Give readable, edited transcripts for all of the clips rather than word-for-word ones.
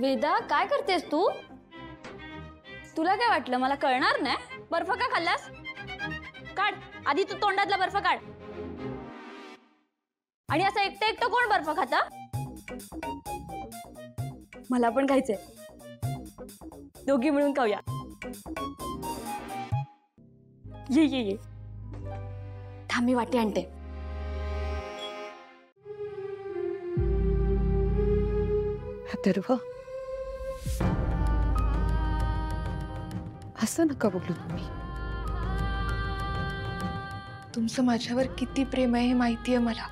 वेदा काय करतेस तू? तुला काय वाटलं मला कळणार नाही? बर्फ का खाल्लास? काढ आधी तू तोंडातला बर्फ काढ. आणि असं एकटं एकटं कोण बर्फ खाता? मला पण खायचंय. दोघी मिळून खाऊया. ये ये ये. थांब मी वाटी आणते. अथर्व, असं नका बोलू तुम्ही. तुमचं माझ्यावर किती प्रेम आहे हे माहिती आहे मला.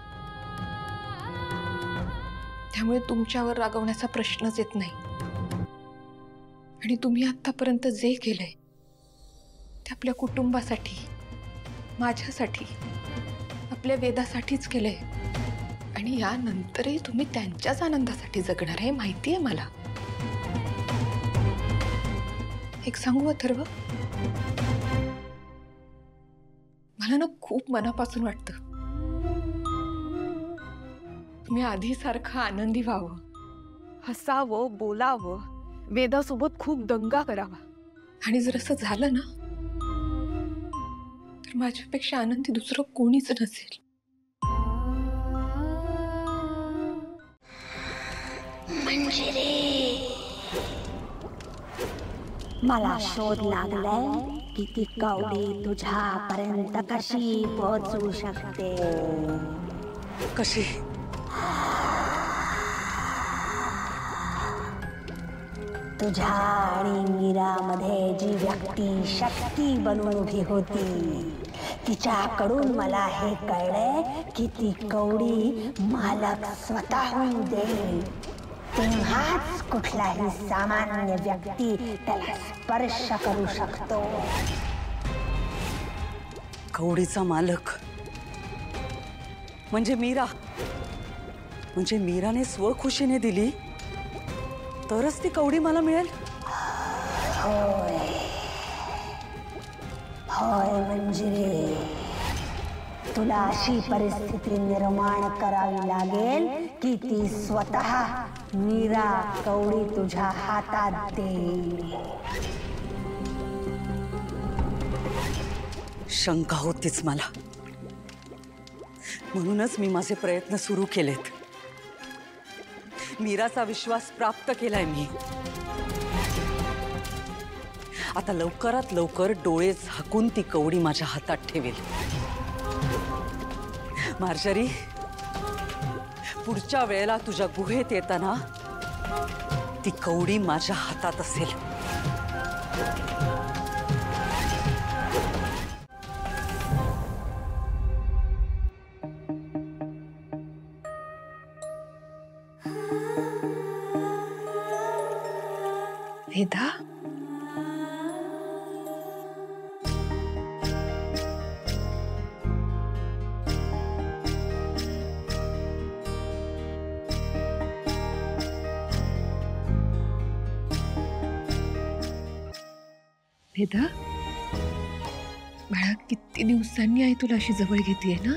त्यामुळे तुमच्यावर रागवण्याचा प्रश्नच येत नाही. आणि तुम्ही आतापर्यंत जे केलंय ते आपल्या कुटुंबासाठी, माझ्यासाठी, आपल्या वेदासाठीच केलंय. आणि यानंतरही तुम्ही त्यांच्याच आनंदासाठी जगणार आहे माहिती आहे मला. एक सांगू अथर्व, मला ना खूप मनापासून वाटतं तुम्ही आधीसारखं आनंदी व्हावं, हसावं, बोलावं, वेदासोबत खूप दंगा करावा. आणि जर असं झालं ना तर माझ्यापेक्षा आनंदी दुसरं कोणीच नसेल. मला शोध लागलाय की ती कवडी तुझ्यापर्यंत कशी पोहोचू शकते. कशी? तुझ्या आणि मीरामध्ये जी व्यक्ती शक्ती बनून उभी होती तिच्याकडून मला हे कळलंय की ती कवडी मालक स्वतःहून देईल. तेव्हाच कुठलाही सामान्य व्यक्ती त्याला स्पर्श करू शकतो. कवडीचा मालक म्हणजे मीरा. म्हणजे मीराने स्वखुशीने दिली तरच ती कवडी मला मिळेल. होय होय मंजिरी, तुला अशी परिस्थिती निर्माण करावी लागेल की ती स्वतः मीरा कवडी तुझ्या हातात देईल. शंका होतीच मला, म्हणूनच मी माझे प्रयत्न सुरू केलेत. मीराचा विश्वास प्राप्त केलाय मी. आता लवकरात लवकर डोळे झाकून ती कवडी माझ्या हातात ठेवेल. मार्जरी, पुढच्या वेळेला तुझ्या गुहेत येताना ती कवडी माझ्या हातात असेल. वेदा, वेदा, बाळा किती दिवसांनी आई तुला अशी जवळ घेतेय ना.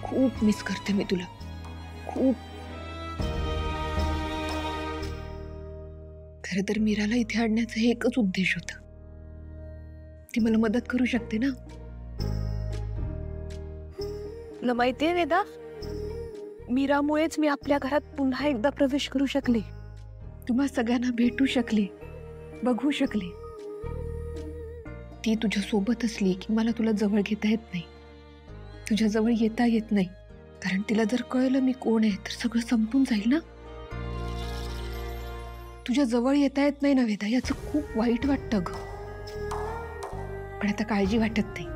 खूप मिस करते मी तुला, खूप. खरं तर मीराला इथे आणण्याचा एकच उद्देश होता. ती मला मदत करू शकते ना. तुला माहितीये वेदा, मीरामुळेच मी आपल्या घरात पुन्हा एकदा प्रवेश करू शकले. तुम्हा सगळ्यांना भेटू शकले, बघू शकले. ती तुझ्या सोबत असली की मला तुला जवळ घेता येत नाही, तुझ्या जवळ येता येत नाही. कारण तिला जर कळलं मी कोण आहे तर सगळं संपून जाईल ना. तुझ्या जवळ येता येत नाही ना वेदा, याचं खूप वाईट वाटतं ग. पण आता काळजी वाटत नाही.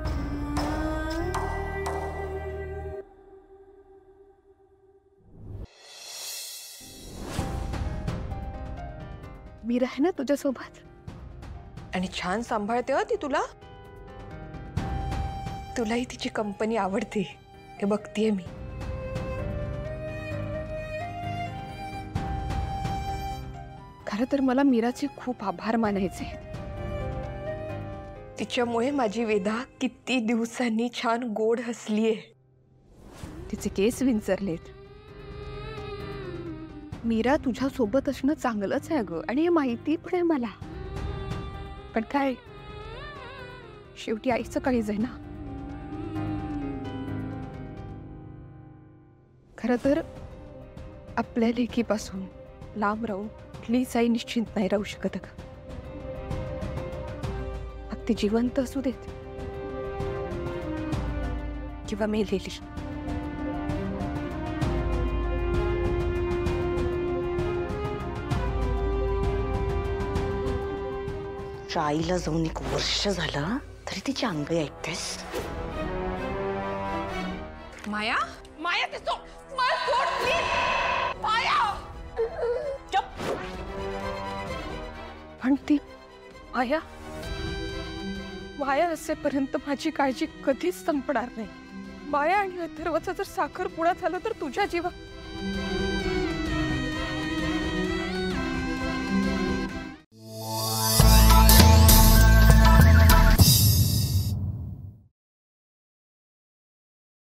मीरा आहे ना तुझ्यासोबत, आणि छान सांभाळते ती तुला. तुलाही तिची कंपनी आवडते हे बघतीये मी. खरं तर मला मीराचे खूप आभार मानायचे. तिच्यामुळे माझी वेदा किती दिवसांनी छान गोड हसलीये. तिचे केस विंचरलेत. मीरा तुझ्या सोबत असणं चांगलंच आहे ग, आणि हे माहिती पण आहे मला. पण काय, शेवटी आईचं काळीज आहे ना. खरं तर आपल्या लेकीपासून लांब राहून कुठलीच आई निश्चिंत नाही राहू शकत ग. मग ती जिवंत असू देत किंवा मेलेली. आईला जाऊन 1 वर्ष झालं तरी तिची अंग ऐकतेस. माया, माया ते सोड, माया सोड प्लीज. माया, पण ती माया, माया असेपर्यंत माझी काळजी कधीच संपणार नाही. माया आणि अथर्वचं जर साखरपुडा झाला तर तुझ्या जीवा